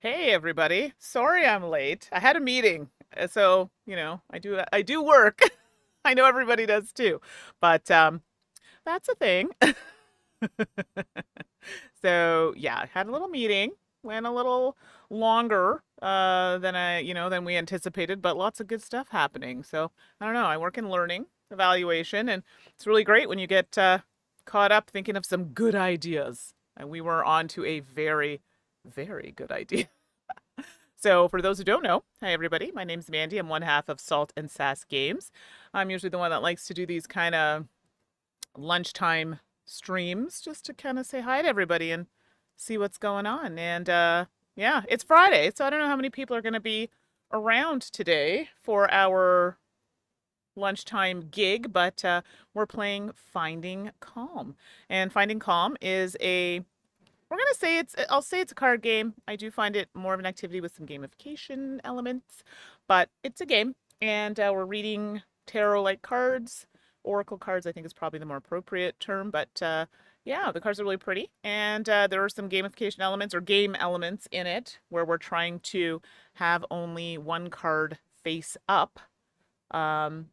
Hey everybody. Sorry I'm late. I had a meeting. So, I do work. I know everybody does too. But that's a thing. So, yeah, I had a little meeting. Went a little longer than we anticipated, but lots of good stuff happening. So, I don't know. I work in learning evaluation, and it's really great when you get caught up thinking of some good ideas. And we were on to a very, very good idea. So, for those who don't know, hi everybody. My name's Mandy. I'm one half of Salt and Sass Games. I'm usually the one that likes to do these kind of lunchtime streams just to kind of say hi to everybody and see what's going on. And yeah, it's Friday, so I don't know how many people are going to be around today for our lunchtime gig, but we're playing Finding Calm. And Finding Calm is I'll say it's a card game. I do find it more of an activity with some gamification elements, but it's a game. And we're reading tarot-like cards. Oracle cards, I think, is probably the more appropriate term, but yeah, the cards are really pretty. And there are some gamification elements or game elements in it where we're trying to have only one card face up um,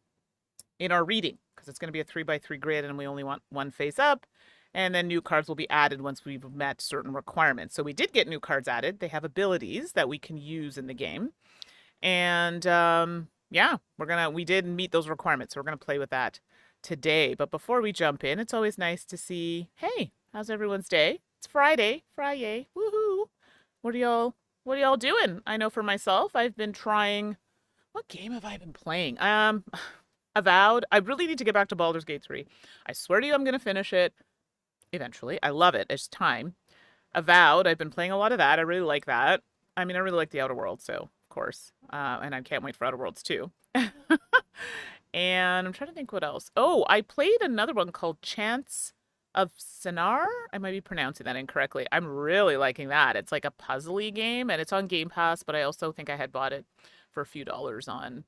in our reading, because it's going to be a 3x3 grid and we only want one face up. And then new cards will be added once we've met certain requirements. So we did get new cards added. They have abilities that we can use in the game. And yeah, we did meet those requirements. So we're gonna play with that today. But before we jump in, it's always nice to see, hey, how's everyone's day? It's Friday, woohoo! What are y'all doing? I know for myself, I've been trying. What game have I been playing? Avowed. I really need to get back to Baldur's Gate 3. I swear to you, I'm gonna finish it eventually. I love it. It's time. Avowed. I've been playing a lot of that. I really like that. I mean, I really like the Outer Worlds, so of course. And I can't wait for Outer Worlds too. And I'm trying to think what else. Oh, I played another one called Chance of Sinar. I might be pronouncing that incorrectly. I'm really liking that. It's like a puzzly game, and it's on Game Pass, but I also think I had bought it for a few dollars on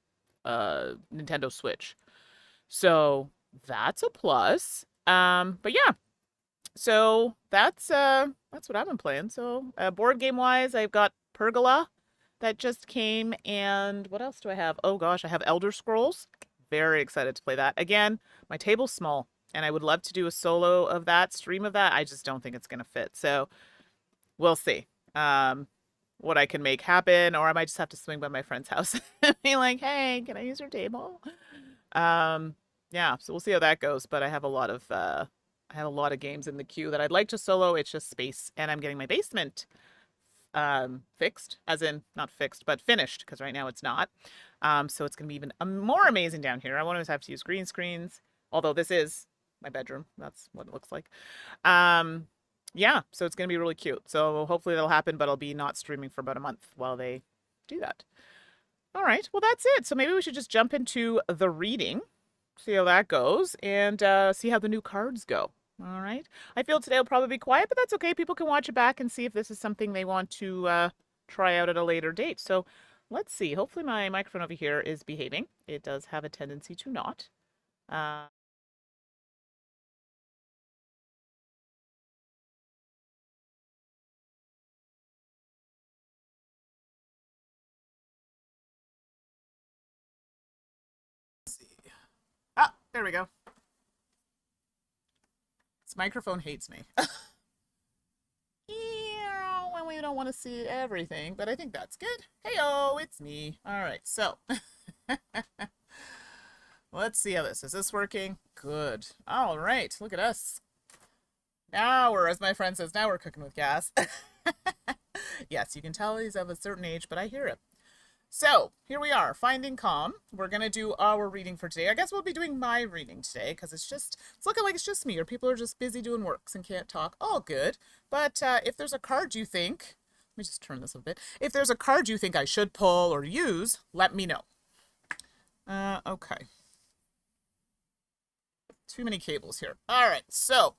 Nintendo Switch. So that's a plus. But yeah, so that's what I've been playing. So board game wise, I've got Pergola that just came, and what else do I have? Oh gosh, I have Elder Scrolls. Very excited to play that. Again, my table's small, and I would love to do a solo of that, stream of that. I just don't think it's gonna fit. So we'll see. What I can make happen, or I might just have to swing by my friend's house and be like, hey, can I use your table? Yeah, so we'll see how that goes. But I have a lot of games in the queue that I'd like to solo. It's just space, and I'm getting my basement fixed, as in not fixed, but finished, because right now it's not. So it's gonna be even more amazing down here. I won't always have to use green screens, although this is my bedroom. That's what it looks like. Yeah, so it's gonna be really cute. So hopefully that'll happen, but I'll be not streaming for about a month while they do that. All right, well that's it. So maybe we should just jump into the reading, see how that goes, and see how the new cards go. All right. I feel today will probably be quiet, but that's okay. People can watch it back and see if this is something they want to try out at a later date. So let's see. Hopefully my microphone over here is behaving. It does have a tendency to not. Uh, let's see. Ah, there we go. This microphone hates me. When we don't want to see everything, but I think that's good. Hey-oh, it's me. All right, so let's see how this is. This working? Good. All right, look at us. Now we're, as my friend says, now we're cooking with gas. Yes, you can tell he's of a certain age, but I hear him. So here we are, Finding Calm. We're gonna do our reading for today. I guess we'll be doing my reading today because it's looking like it's just me, or people are just busy doing works and can't talk. All good. But if there's a card you think, let me just turn this a bit. If there's a card you think I should pull or use, let me know. Okay. Too many cables here. All right, so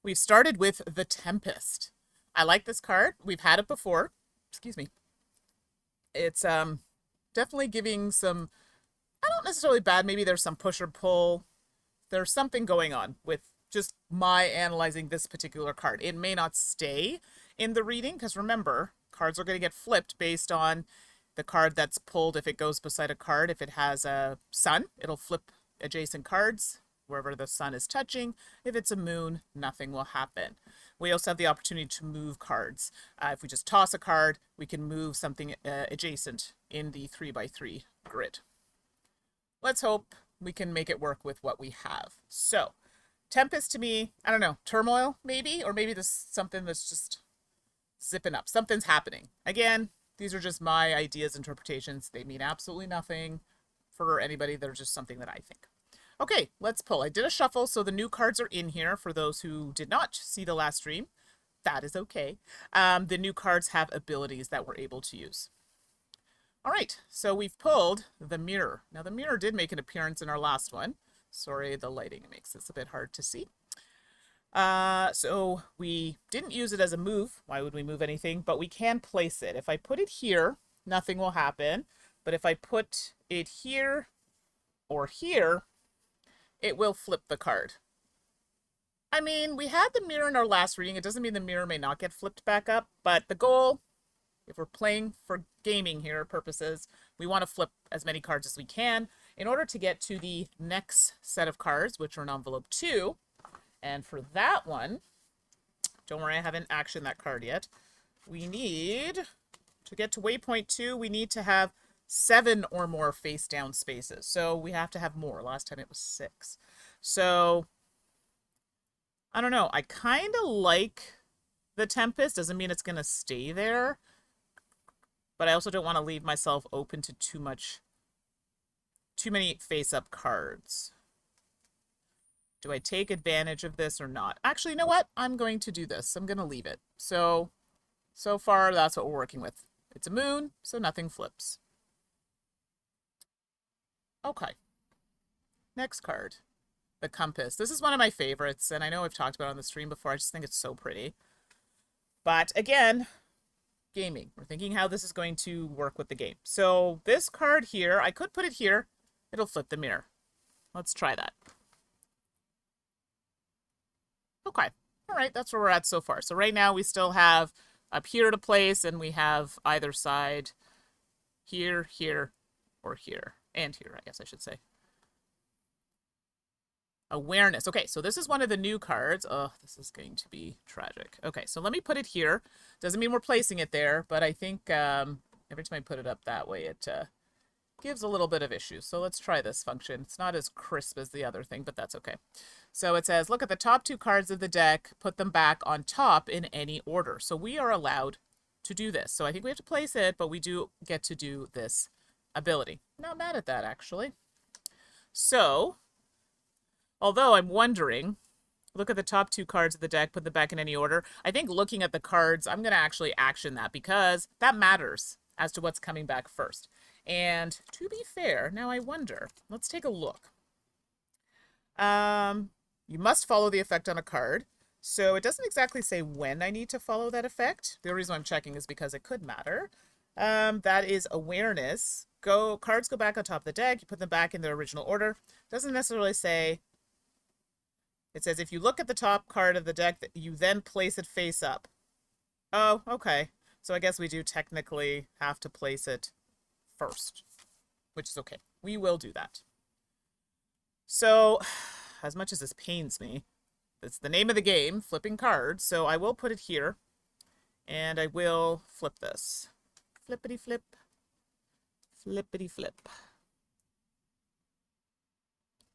we've started with the Tempest. I like this card. We've had it before. Excuse me. It's definitely giving some, I don't necessarily bad, maybe there's some push or pull. There's something going on with just my analyzing this particular card. It may not stay in the reading, because remember, cards are going to get flipped based on the card that's pulled. If it goes beside a card, if it has a sun, it'll flip adjacent cards wherever the sun is touching. If it's a moon, nothing will happen. We also have the opportunity to move cards. If we just toss a card, we can move something adjacent in the 3x3 grid. Let's hope we can make it work with what we have. So, Tempest to me, I don't know, turmoil maybe? Or maybe this is something that's just zipping up. Something's happening. Again, these are just my ideas, interpretations. They mean absolutely nothing for anybody. They're just something that I think. Okay, let's pull. I did a shuffle, so the new cards are in here for those who did not see the last stream. That is okay. The new cards have abilities that we're able to use. All right, so we've pulled the mirror. Now, the mirror did make an appearance in our last one. Sorry, the lighting makes this a bit hard to see. So we didn't use it as a move. Why would we move anything? But we can place it. If I put it here, nothing will happen. But if I put it here or here, it will flip the card. I mean, we had the mirror in our last reading. It doesn't mean the mirror may not get flipped back up, but the goal, if we're playing for gaming here purposes, we want to flip as many cards as we can in order to get to the next set of cards, which are in envelope 2. And for that one, don't worry, I haven't actioned that card yet. We need, to get to waypoint 2, we need to have 7 or more face down spaces. So we have to have more. Last time it was 6. So, I don't know. I kind of like the Tempest. Doesn't mean it's going to stay there. But I also don't want to leave myself open to too many face-up cards. Do I take advantage of this or not? Actually, you know what? I'm going to do this. I'm going to leave it. So far, that's what we're working with. It's a moon, so nothing flips. Okay. Next card. The Compass. This is one of my favorites, and I know I've talked about it on the stream before. I just think it's so pretty. But again, gaming. We're thinking how this is going to work with the game. So this card here, I could put it here. It'll flip the mirror. Let's try that. Okay. All right, that's where we're at so far. So right now we still have up here to place, and we have either side here, here, or here. And here, I guess I should say. Awareness. Okay, so this is one of the new cards. Oh, this is going to be tragic. Okay, so let me put it here. Doesn't mean we're placing it there, but I think every time I put it up that way, it gives a little bit of issue. So let's try this function. It's not as crisp as the other thing, but that's okay. So it says, look at the top 2 cards of the deck, put them back on top in any order. So we are allowed to do this. So I think we have to place it, but we do get to do this ability. Not mad at that, actually. So, although I'm wondering, look at the top 2 cards of the deck, put them back in any order. I think looking at the cards, I'm going to actually action that because that matters as to what's coming back first. And to be fair, now I wonder, let's take a look. You must follow the effect on a card. So it doesn't exactly say when I need to follow that effect. The reason I'm checking is because it could matter. That is awareness. Cards go back on top of the deck. You put them back in their original order. Doesn't necessarily say. It says if you look at the top card of the deck, you then place it face up. Oh, okay. So I guess we do technically have to place it first, which is okay. We will do that. So, as much as this pains me, it's the name of the game, flipping cards. So I will put it here, and I will flip this. Flippity flip. Flippity flip.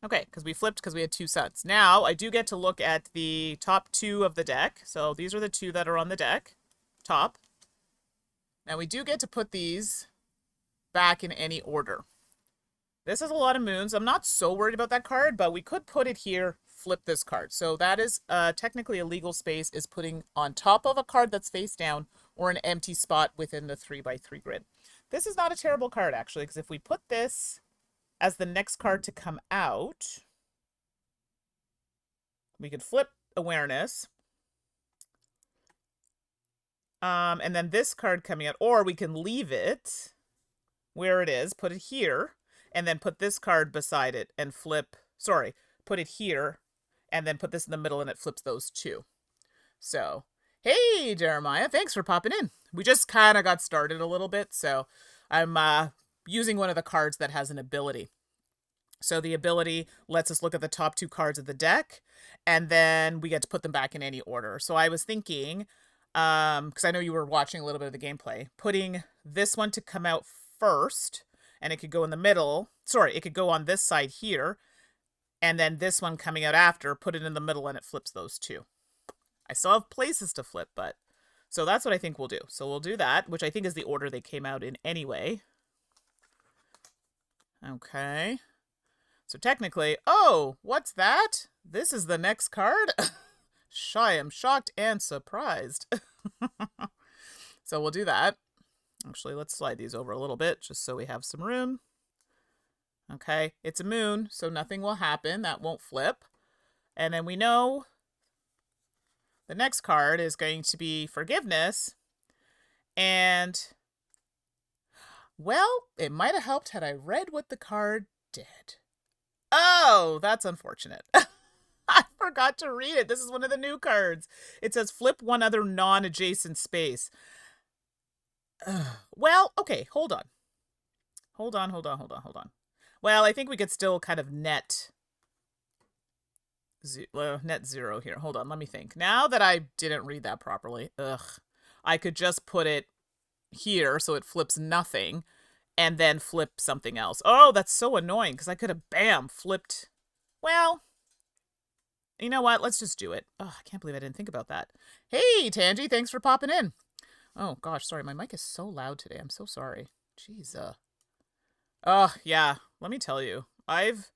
Okay, because we flipped because we had 2 sets. Now, I do get to look at the top 2 of the deck. So these are the 2 that are on the deck. Top. Now, we do get to put these back in any order. This is a lot of moons. I'm not so worried about that card, but we could put it here, flip this card. So that is technically a legal space, is putting on top of a card that's face down or an empty spot within the 3x3 grid. This is not a terrible card, actually, because if we put this as the next card to come out, we could flip awareness. And then this card coming out, or we can leave it where it is, put it here, and then put this card beside it and flip, put it here, and then put this in the middle and it flips those 2. So, Hey, Jeremiah, thanks for popping in. We just kind of got started a little bit, so I'm using one of the cards that has an ability. So the ability lets us look at the top 2 cards of the deck, and then we get to put them back in any order. So I was thinking, because I know you were watching a little bit of the gameplay, putting this one to come out first, and it could go in the middle. Sorry, it could go on this side here, and then this one coming out after, put it in the middle, and it flips those 2. I still have places to flip, but... So that's what I think we'll do. So we'll do that, which I think is the order they came out in anyway. Okay. So technically... Oh, what's that? This is the next card? I am shocked and surprised. So we'll do that. Actually, let's slide these over a little bit, just so we have some room. Okay, it's a moon, so nothing will happen. That won't flip. And then we know... The next card is going to be Forgiveness. And, well, it might have helped had I read what the card did. Oh, that's unfortunate. I forgot to read it. This is one of the new cards. It says flip one other non-adjacent space. Well, okay, hold on. Hold on. Well, I think we could still kind of net... net 0 here. Hold on, let me think. Now that I didn't read that properly, I could just put it here so it flips nothing and then flip something else. Oh, that's so annoying because I could have, bam, flipped. Well, you know what? Let's just do it. Oh, I can't believe I didn't think about that. Hey, Tangy, thanks for popping in. Oh, gosh, sorry. My mic is so loud today. I'm so sorry. Jeez. Oh, yeah. Let me tell you. I've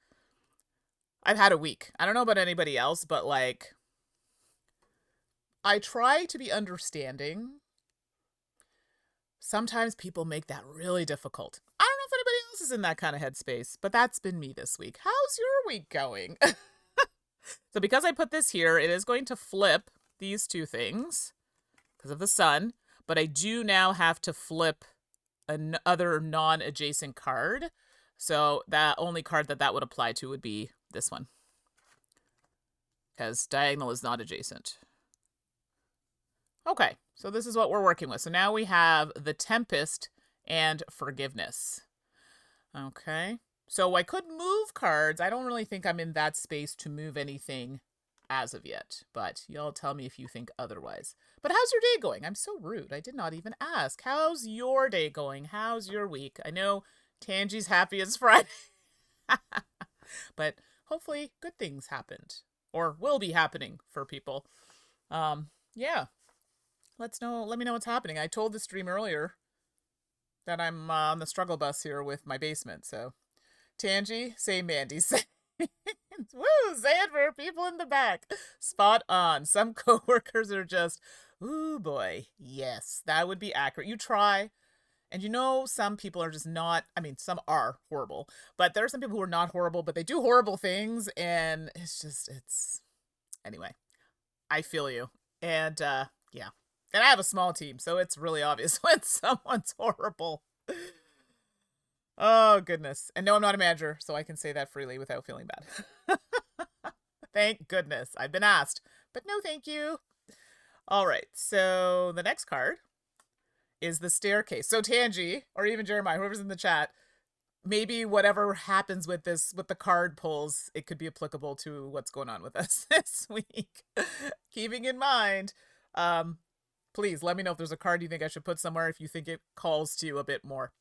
had a week. I don't know about anybody else, but, like, I try to be understanding. Sometimes people make that really difficult. I don't know if anybody else is in that kind of headspace, but that's been me this week. How's your week going? So because I put this here, it is going to flip these 2 things because of the sun, but I do now have to flip another non-adjacent card. So that only card that would apply to would be this one. Because diagonal is not adjacent. Okay, so this is what we're working with. So now we have the Tempest and Forgiveness. Okay, so I could move cards. I don't really think I'm in that space to move anything as of yet. But y'all tell me if you think otherwise. But how's your day going? I'm so rude. I did not even ask. How's your day going? How's your week? I know Tangy's happy it's Friday. But hopefully good things happened. Or will be happening for people. Yeah. Let me know what's happening. I told the stream earlier that I'm on the struggle bus here with my basement. So, Tangy, say Mandi. Say woo, say it for people in the back. Spot on. Some coworkers are just, ooh boy, yes, that would be accurate. You try. And you know, some people are just not, I mean, some are horrible, but there are some people who are not horrible, but they do horrible things, and it's, anyway, I feel you. And, yeah. And I have a small team, so it's really obvious when someone's horrible. Oh, goodness. And no, I'm not a manager, so I can say that freely without feeling bad. Thank goodness. I've been asked, but no thank you. All right, so the next card is the Staircase. So Tangy, or even Jeremiah, whoever's in the chat, maybe whatever happens with this, with the card pulls, it could be applicable to what's going on with us this week. Keeping in mind, please let me know if there's a card you think I should put somewhere, if you think it calls to you a bit more.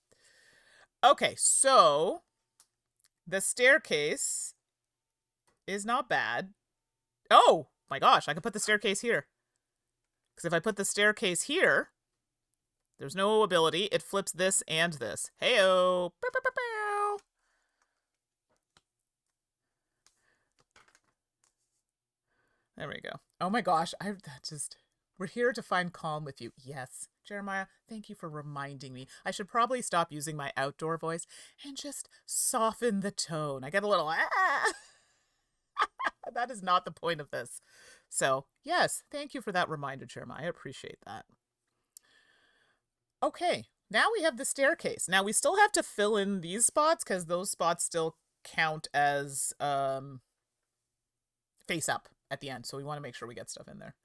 Okay, so the Staircase is not bad. Oh my gosh, I could put the Staircase here. Because if I put the Staircase here, there's no ability. It flips this and this. Heyo. There we go. Oh my gosh, we're here to find calm with you. Yes, Jeremiah, thank you for reminding me. I should probably stop using my outdoor voice and just soften the tone. I get a little, That is not the point of this. So, yes, thank you for that reminder, Jeremiah. I appreciate that. Okay, now we have the Staircase. Now we still have to fill in these spots because those spots still count as face up at the end. So we want to make sure we get stuff in there.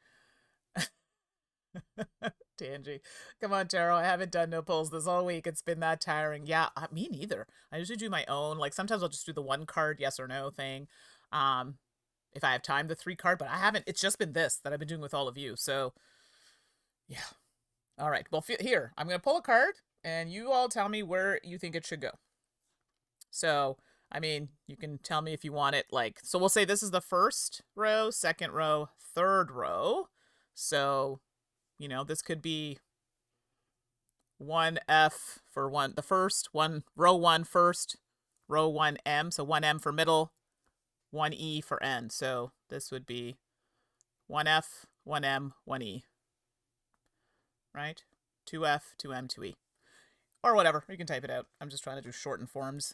Tangy. Come on, Taro. I haven't done no polls this whole week. It's been that tiring. Yeah, me neither. I usually do my own. Like sometimes I'll just do the one card yes or no thing. Um, if I have time, the 3 card, but I haven't. It's just been this that I've been doing with all of you. So, yeah. All right. Well, here, I'm going to pull a card and you all tell me where you think it should go. So, I mean, you can tell me if you want it like, so we'll say this is the first row, second row, third row. So, you know, this could be 1F for the first, row 1 first, row 1M. So 1M for middle, 1E for end. So this would be 1F, 1M, 1E. Right? 2F, 2M, 2E. Or whatever. You can type it out. I'm just trying to do shortened forms.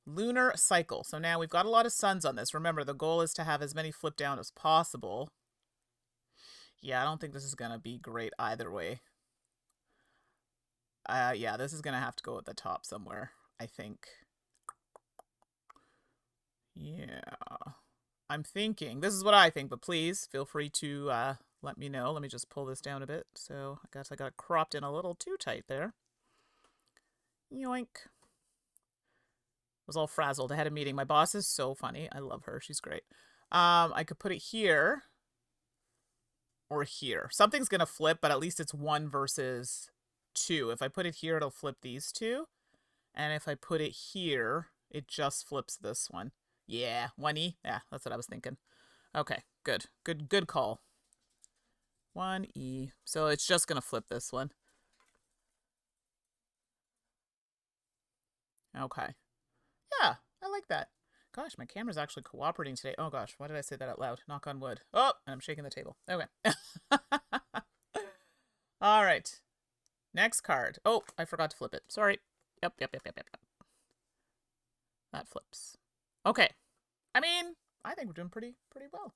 Lunar cycle. So now we've got a lot of suns on this. Remember, the goal is to have as many flip down as possible. Yeah, I don't think this is going to be great either way. Yeah, this is going to have to go at the top somewhere, I think. Yeah. I'm thinking, this is what I think, but please feel free to let me know. Let me just pull this down a bit. So I guess I got it cropped in a little too tight there. Yoink. Was all frazzled. I had a meeting. My boss is so funny. I love her. She's great. I could put it here or here. Something's going to flip, but at least it's 1 versus 2. If I put it here, it'll flip these 2. And if I put it here, it just flips this one. Yeah, 1E. Yeah, that's what I was thinking. Okay, good. Good call. 1E. So it's just going to flip this one. Okay. Yeah, I like that. Gosh, my camera's actually cooperating today. Oh gosh, why did I say that out loud? Knock on wood. Oh, and I'm shaking the table. Okay. All right. Next card. Oh, I forgot to flip it. Sorry. Yep. That flips. Okay. I mean, I think we're doing pretty well.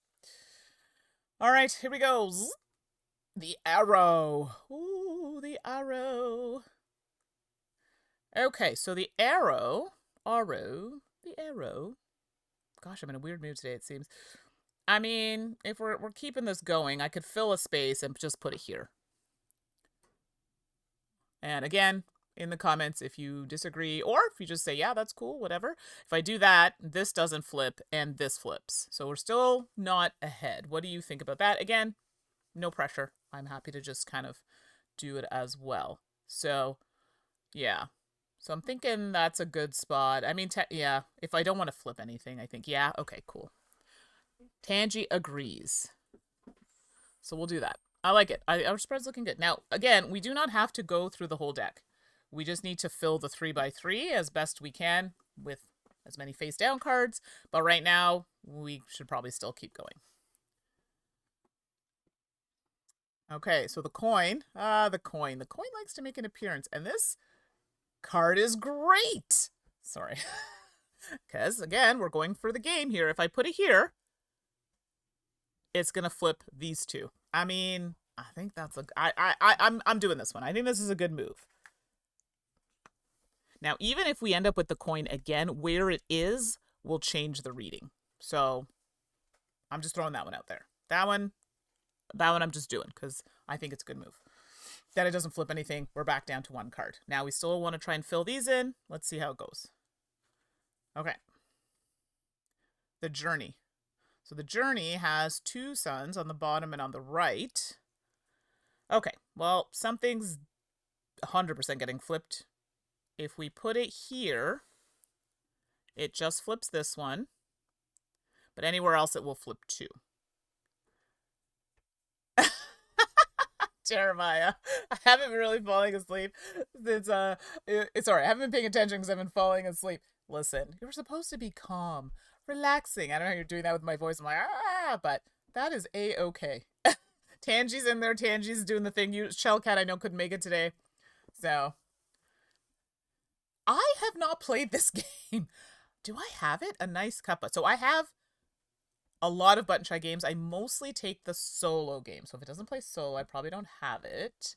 All right, here we go. The arrow. Ooh, the arrow. Okay, so the arrow. The arrow. Gosh, I'm in a weird mood today, it seems. I mean, if we're keeping this going, I could fill a space and just put it here. And again, in the comments if you disagree, or if you just say, yeah, that's cool, whatever. If I do that, this doesn't flip and this flips. So we're still not ahead. What do you think about that? Again, no pressure. I'm happy to just kind of do it as well. So, yeah. So I'm thinking that's a good spot. I mean, yeah, if I don't want to flip anything, I think, yeah, okay, cool. Tangy agrees. So we'll do that. I like it. Our spread's looking good. Now, again, we do not have to go through the whole deck. We just need to fill the 3x3 as best we can with as many face down cards. But right now, we should probably still keep going. Okay, so the coin. The coin. The coin likes to make an appearance. And this card is great. Sorry. Because, again, we're going for the game here. If I put it here, it's going to flip these 2. I mean, I think that's I'm doing this one. I think this is a good move. Now, even if we end up with the coin again, where it is will change the reading. So I'm just throwing that one out there. That one I'm just doing because I think it's a good move. That it doesn't flip anything. We're back down to 1 card. Now we still want to try and fill these in. Let's see how it goes. Okay. The journey. So the journey has 2 suns on the bottom and on the right. Okay, well, something's 100% getting flipped. If we put it here, it just flips this one. But anywhere else, it will flip 2. Jeremiah, I haven't been really falling asleep. It's sorry, I haven't been paying attention because I've been falling asleep. Listen, you're supposed to be calm, relaxing. I don't know how you're doing that with my voice. I'm like, but that is a-okay. Tangy's in there. Tangy's doing the thing. Shellcat, I know, couldn't make it today. So, I have not played this game. Do I have it? A nice cuppa. So I have a lot of button shy games. I mostly take the solo game. So if it doesn't play solo, I probably don't have it.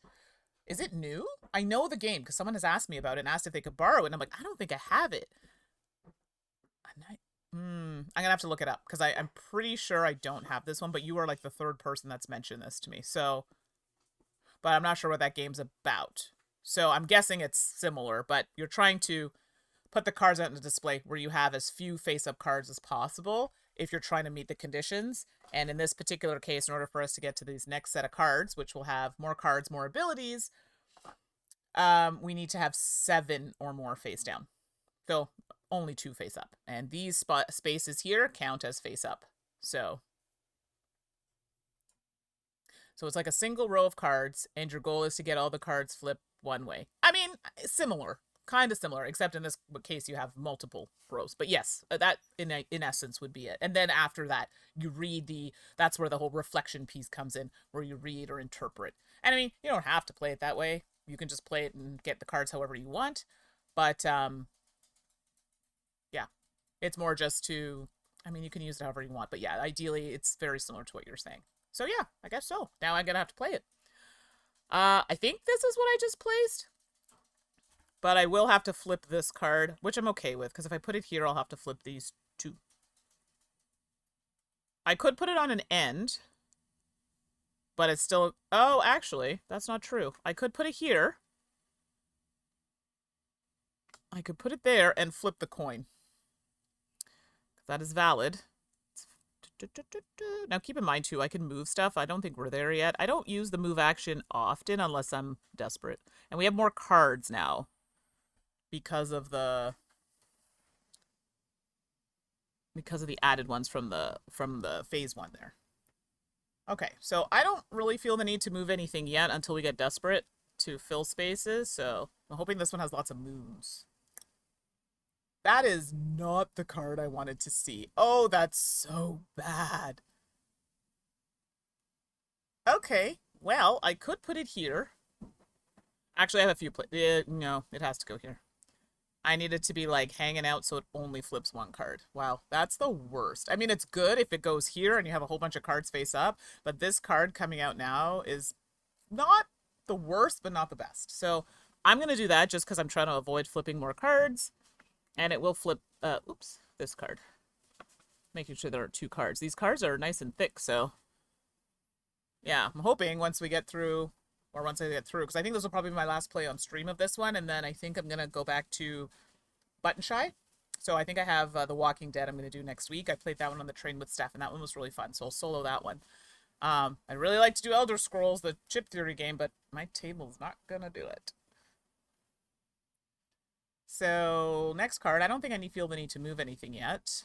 Is it new? I know the game because someone has asked me about it and asked if they could borrow it. And I'm like, I don't think I have it. I'm going to have to look it up because I'm pretty sure I don't have this one. But you are like the 3rd person that's mentioned this to me. So but I'm not sure what that game's about. So I'm guessing it's similar, but you're trying to put the cards out in the display where you have as few face-up cards as possible if you're trying to meet the conditions. And in this particular case, in order for us to get to these next set of cards, which will have more cards, more abilities, we need to have 7 or more face down. So only 2 face up. And these spaces here count as face up. So it's like a single row of cards, and your goal is to get all the cards flipped one way. I mean, similar. Kind of similar, except in this case you have multiple rows. But yes, that in essence would be it. And then after that, you read that's where the whole reflection piece comes in, where you read or interpret. And I mean, you don't have to play it that way. You can just play it and get the cards however you want. But, yeah, it's more just to, I mean, you can use it however you want. But yeah, ideally, it's very similar to what you're saying. So yeah, I guess so. Now I'm going to have to play it. I think this is what I just placed. But I will have to flip this card, which I'm okay with, because if I put it here, I'll have to flip these 2. I could put it on an end, but it's still... Oh, actually, that's not true. I could put it here. I could put it there and flip the coin. That is valid. Now, keep in mind, too, I can move stuff. I don't think we're there yet. I don't use the move action often unless I'm desperate. And we have more cards now because of the added ones from the phase 1 there. Okay, so I don't really feel the need to move anything yet until we get desperate to fill spaces. So I'm hoping this one has lots of moons. That is not the card I wanted to see. Oh, that's so bad. Okay, well, I could put it here. Actually, I have a few no, it has to go here. I need it to be, like, hanging out so it only flips 1 card. Wow, that's the worst. I mean, it's good if it goes here and you have a whole bunch of cards face up, but this card coming out now is not the worst, but not the best. So I'm going to do that just because I'm trying to avoid flipping more cards. And it will flip, oops, this card. Making sure there are 2 cards. These cards are nice and thick, so... Yeah, I'm hoping once I get through, because I think this will probably be my last play on stream of this one, and then I think I'm going to go back to Button Shy. So I think I have The Walking Dead I'm going to do next week. I played that one on the train with Steph, and that one was really fun, so I'll solo that one. I'd really like to do Elder Scrolls, the chip theory game, but my table's not going to do it. So, next card. I don't think I feel the need to move anything yet.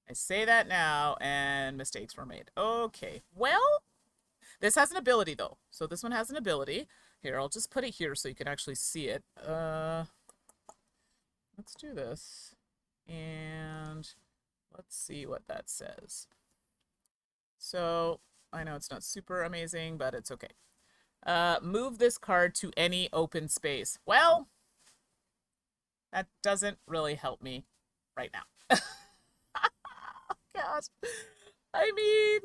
I say that now, and mistakes were made. Okay, well, this has an ability, though. So this one has an ability. Here, I'll just put it here so you can actually see it. Let's do this. And let's see what that says. So, I know it's not super amazing, but it's okay. Move this card to any open space. Well... that doesn't really help me right now. God. I mean...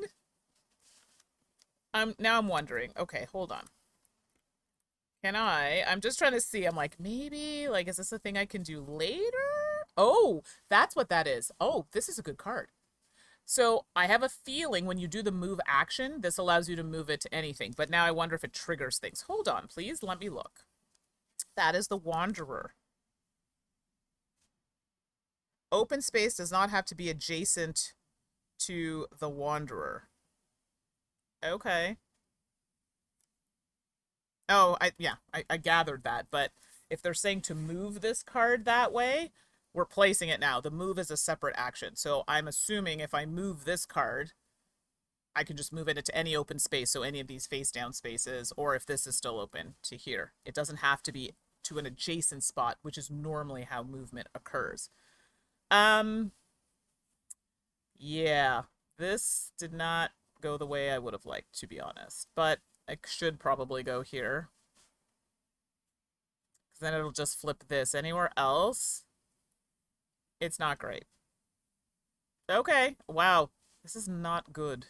now I'm wondering. Okay, hold on. I'm just trying to see. I'm like, maybe, like, is this a thing I can do later? Oh, that's what that is. Oh, this is a good card. So I have a feeling when you do the move action, this allows you to move it to anything. But now I wonder if it triggers things. Hold on, please. Let me look. That is the Wanderer. Open space does not have to be adjacent to the Wanderer. Okay. Oh, I gathered that, but if they're saying to move this card that way, we're placing it now. The move is a separate action. So I'm assuming if I move this card, I can just move it into any open space, so any of these face down spaces, or if this is still open, to here. It doesn't have to be to an adjacent spot, which is normally how movement occurs. Yeah, this did not go the way I would have liked, to be honest, but I should probably go here. Because then it'll just flip this. Anywhere else, it's not great. Okay, wow, this is not good.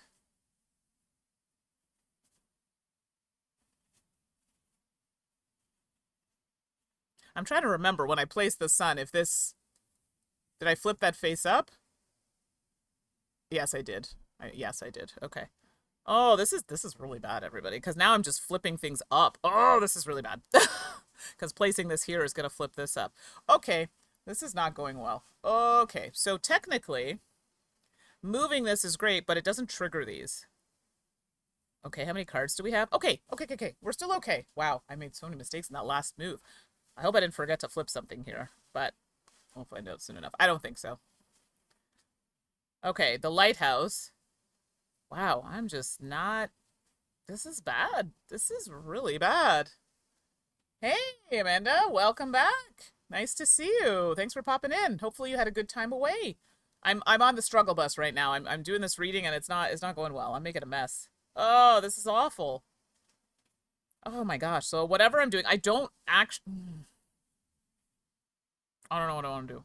I'm trying to remember when I placed the sun, if this... Did I flip that face up? Yes, I did. Yes, I did. Okay. Oh, this is really bad, everybody, because now I'm just flipping things up. Oh, this is really bad. Because placing this here is going to flip this up. Okay, this is not going well. Okay, so technically, moving this is great, but it doesn't trigger these. Okay, how many cards do we have? Okay, okay. We're still okay. Wow, I made so many mistakes in that last move. I hope I didn't forget to flip something here, but we'll find out soon enough. I don't think so. Okay, the lighthouse. Wow, I'm just not... This is bad. This is really bad. Hey, Amanda, welcome back. Nice to see you. Thanks for popping in. Hopefully you had a good time away. I'm on the struggle bus right now. I'm doing this reading and it's not going well. I'm making a mess. Oh, this is awful. Oh my gosh. So whatever I'm doing, I don't actually... I don't know what I want to do.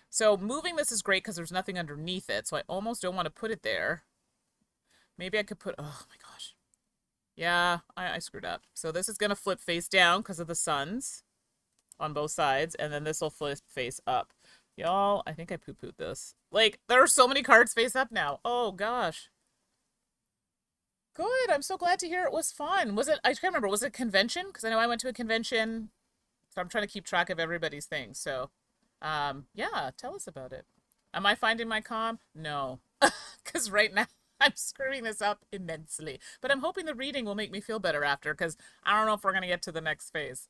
So moving this is great because there's nothing underneath it. So I almost don't want to put it there. Maybe I could put... Oh my gosh. Yeah, I screwed up. So this is going to flip face down because of the suns on both sides. And then this will flip face up. Y'all, I think I poo-pooed this. Like, there are so many cards face up now. Oh gosh. Good. I'm so glad to hear it was fun. Was it... I can't remember. Was it a convention? Because I know I went to a convention. So I'm trying to keep track of everybody's things. So, yeah, tell us about it. Am I finding my calm? No. Because right now I'm screwing this up immensely. But I'm hoping the reading will make me feel better after, because I don't know if we're going to get to the next phase.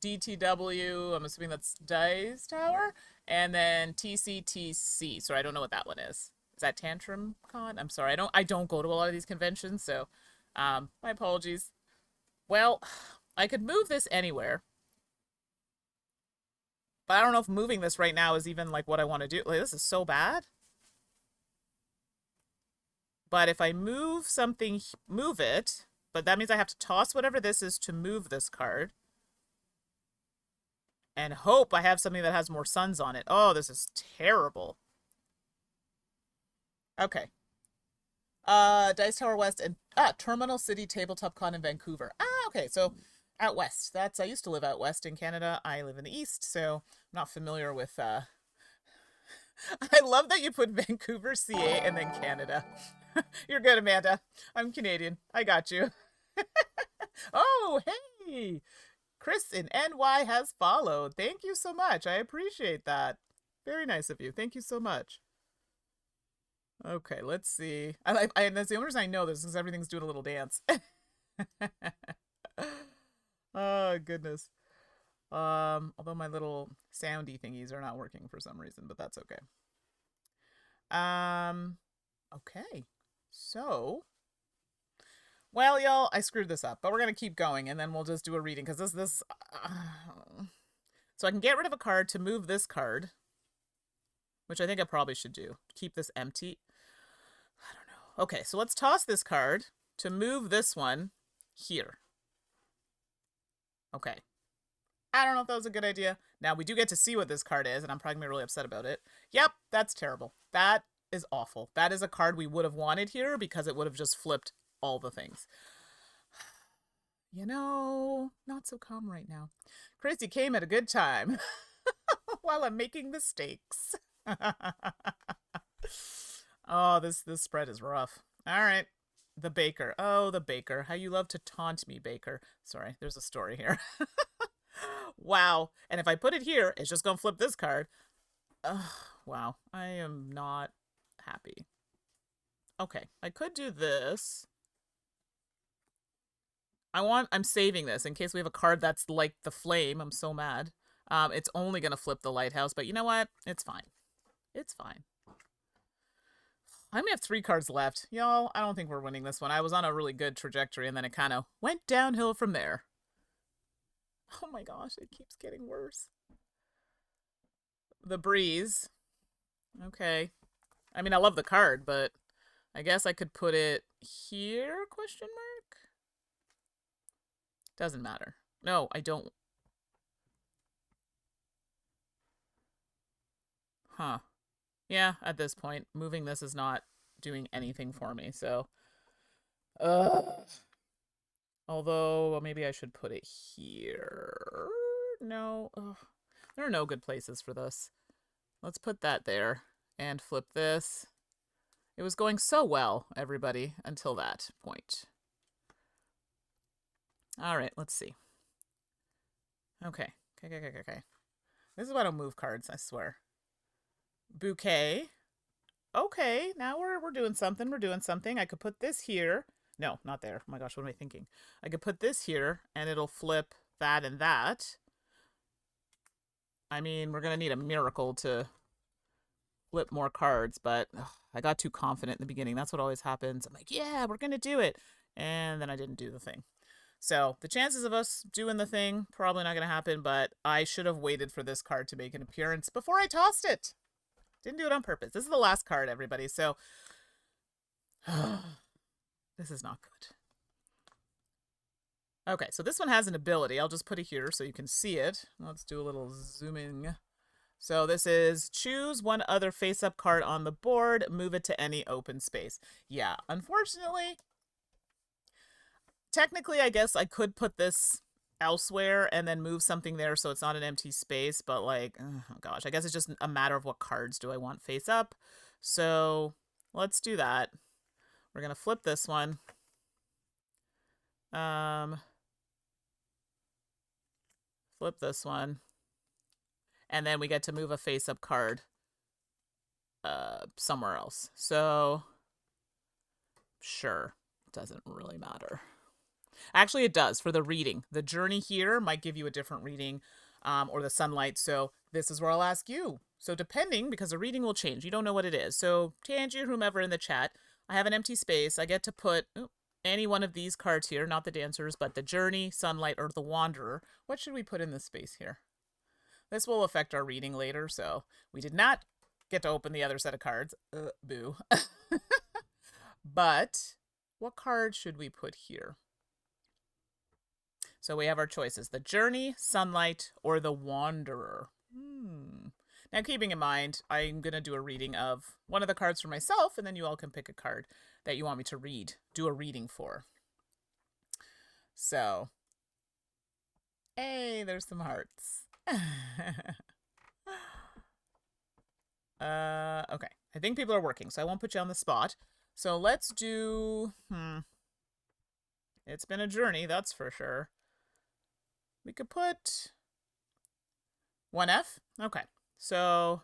DTW, I'm assuming that's Dice Tower. And then TCTC. So I don't know what that one is. Is that Tantrum Con? I'm sorry. I don't go to a lot of these conventions, so my apologies. Well, I could move this anywhere. But I don't know if moving this right now is even like what I want to do. Like, this is so bad. But if I move something, move it. But that means I have to toss whatever this is to move this card. And hope I have something that has more suns on it. Oh, this is terrible. Okay. Dice Tower West and Terminal City Tabletop Con in Vancouver. Okay, so out west. That's I used to live out west in Canada. I live in the east, so I'm not familiar with I love that you put Vancouver, CA, and then Canada. You're good, Amanda. I'm Canadian. I got you. Oh, hey! Chris in NY has followed. Thank you so much. I appreciate that. Very nice of you. Thank you so much. Okay, let's see. And that's the only reason I know this is because everything's doing a little dance. Oh, goodness. Although my little soundy thingies are not working for some reason, but that's okay. Okay. So, well, y'all, I screwed this up, but we're going to keep going, and then we'll just do a reading, because this... So I can get rid of a card to move this card, which I think I probably should do. Keep this empty. I don't know. Okay, so let's toss this card to move this one here. Okay. I don't know if that was a good idea. Now, we do get to see what this card is, and I'm probably going to be really upset about it. Yep, that's terrible. That is awful. That is a card we would have wanted here because it would have just flipped all the things. You know, not so calm right now. Crazy came at a good time while I'm making mistakes. Oh, this spread is rough. All right. The baker. Oh, the baker. How you love to taunt me, baker. Sorry, there's a story here. Wow. And if I put it here, it's just going to flip this card. Wow. I am not happy. Okay. I could do this. I'm saving this in case we have a card that's like the flame. I'm so mad. It's only going to flip the lighthouse, but you know what? It's fine. It's fine. I only have 3 cards left. Y'all, I don't think we're winning this one. I was on a really good trajectory, and then it kind of went downhill from there. Oh my gosh, it keeps getting worse. The breeze. Okay. I mean, I love the card, but I guess I could put it here, question mark? Doesn't matter. No, I don't. Huh. Yeah, at this point, moving this is not doing anything for me, so... Although, well, maybe I should put it here. No. Ugh. There are no good places for this. Let's put that there and flip this. It was going so well, everybody, until that point. All right, let's see. Okay. Okay. This is why I don't move cards, I swear. Bouquet. Okay, now we're doing something. We're doing something. I could put this here. No, not there. Oh my gosh, what am I thinking? I could put this here, and it'll flip that and that. I mean, we're going to need a miracle to flip more cards, but I got too confident in the beginning. That's what always happens. I'm like, yeah, we're going to do it. And then I didn't do the thing. So the chances of us doing the thing, probably not going to happen, but I should have waited for this card to make an appearance before I tossed it. Didn't do it on purpose. This is the last card, everybody, so this is not good. Okay, so this one has an ability. I'll just put it here so you can see it. Let's do a little zooming. So this is choose one other face-up card on the board, move it to any open space. Yeah, unfortunately, technically, I guess I could put this elsewhere and then move something there so it's not an empty space, but like, oh gosh, I guess it's just a matter of what cards do I want face up. So let's do that. We're gonna flip this one. Flip this one. And then we get to move a face up card somewhere else. So sure, doesn't really matter. Actually, it does for the reading. The journey here might give you a different reading, or the sunlight. So this is where I'll ask you. So depending, because the reading will change. You don't know what it is. So Tangi or whomever in the chat, I have an empty space. I get to put any one of these cards here, not the dancers, but the journey, sunlight, or the wanderer. What should we put in this space here? This will affect our reading later, so we did not get to open the other set of cards. Boo. But what card should we put here? So we have our choices. The journey, sunlight, or the wanderer. Now keeping in mind, I'm going to do a reading of one of the cards for myself, and then you all can pick a card that you want me to read, do a reading for. So, hey, there's some hearts. Okay. I think people are working, so I won't put you on the spot. So let's do, it's been a journey, that's for sure. We could put 1F. Okay. So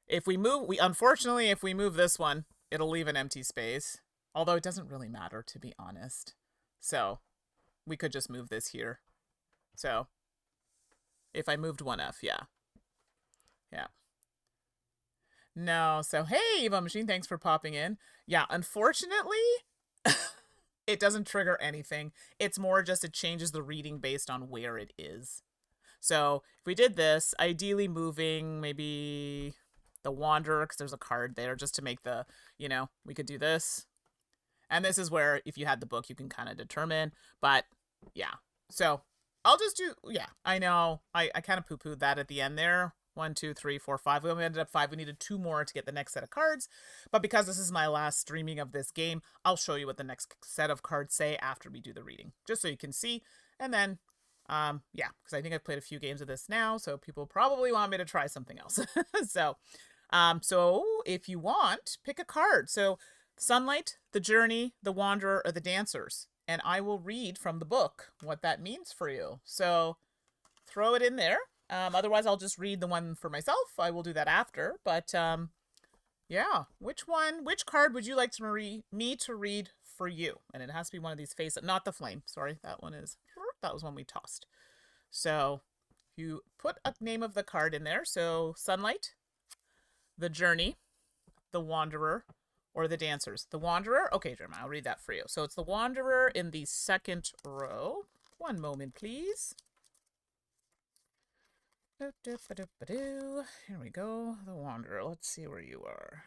if we move, unfortunately, if we move this one, it'll leave an empty space. Although it doesn't really matter, to be honest. So we could just move this here. So if I moved 1F, yeah. Yeah. No, so hey, Eva Machine, thanks for popping in. Yeah, unfortunately, it doesn't trigger anything. It's more just it changes the reading based on where it is. So if we did this, ideally moving maybe the Wanderer, because there's a card there, just to make the, we could do this. And this is where, if you had the book, you can kind of determine. But, yeah. So I'll just do, yeah, I know. I kind of poo-pooed that at the end there. 1, 2, 3, 4, 5. We only ended up 5. We needed 2 more to get the next set of cards. But because this is my last streaming of this game, I'll show you what the next set of cards say after we do the reading. Just so you can see. And then, yeah, because I think I've played a few games of this now, so people probably want me to try something else. So if you want, pick a card. So Sunlight, the Journey, the Wanderer, or the Dancers. And I will read from the book what that means for you. So throw it in there. Otherwise, I'll just read the one for myself. I will do that after. But, yeah. Which card would you like me to read for you? And it has to be one of these not the flame. Sorry, that was one we tossed. So you put a name of the card in there. So Sunlight, the Journey, the Wanderer, or the Dancers. The Wanderer? Okay, Jeremiah, I'll read that for you. So it's the Wanderer in the second row. One moment, please. Here we go. The Wanderer. Let's see where you are.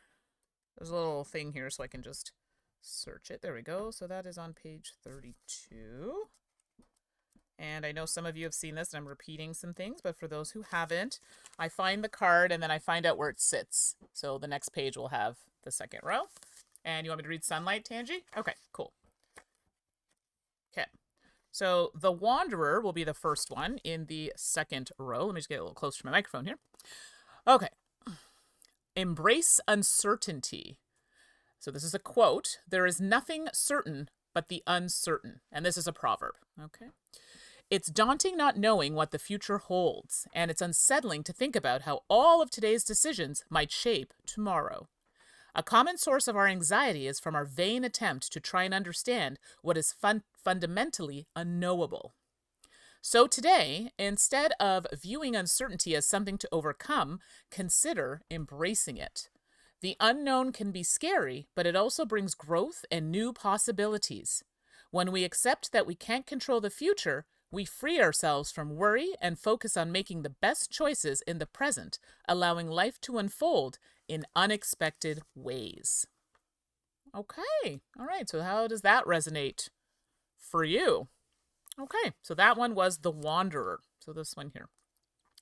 There's a little thing here so I can just search it. There we go. So that is on page 32. And I know some of you have seen this and I'm repeating some things, but for those who haven't, I find the card and then I find out where it sits. So the next page will have the second row. And you want me to read Sunlight, Tangi? Okay, cool. Okay. So the Wanderer will be the first one in the second row. Let me just get a little closer to my microphone here. Okay. Embrace uncertainty. So this is a quote. There is nothing certain but the uncertain. And this is a proverb. Okay. It's daunting not knowing what the future holds, and it's unsettling to think about how all of today's decisions might shape tomorrow. A common source of our anxiety is from our vain attempt to try and understand what is fundamentally unknowable. So today, instead of viewing uncertainty as something to overcome, consider embracing it. The unknown can be scary, but it also brings growth and new possibilities. When we accept that we can't control the future, we free ourselves from worry and focus on making the best choices in the present, allowing life to unfold in unexpected ways. Okay, all right, so how does that resonate for you? Okay, so that one was The Wanderer. So this one here.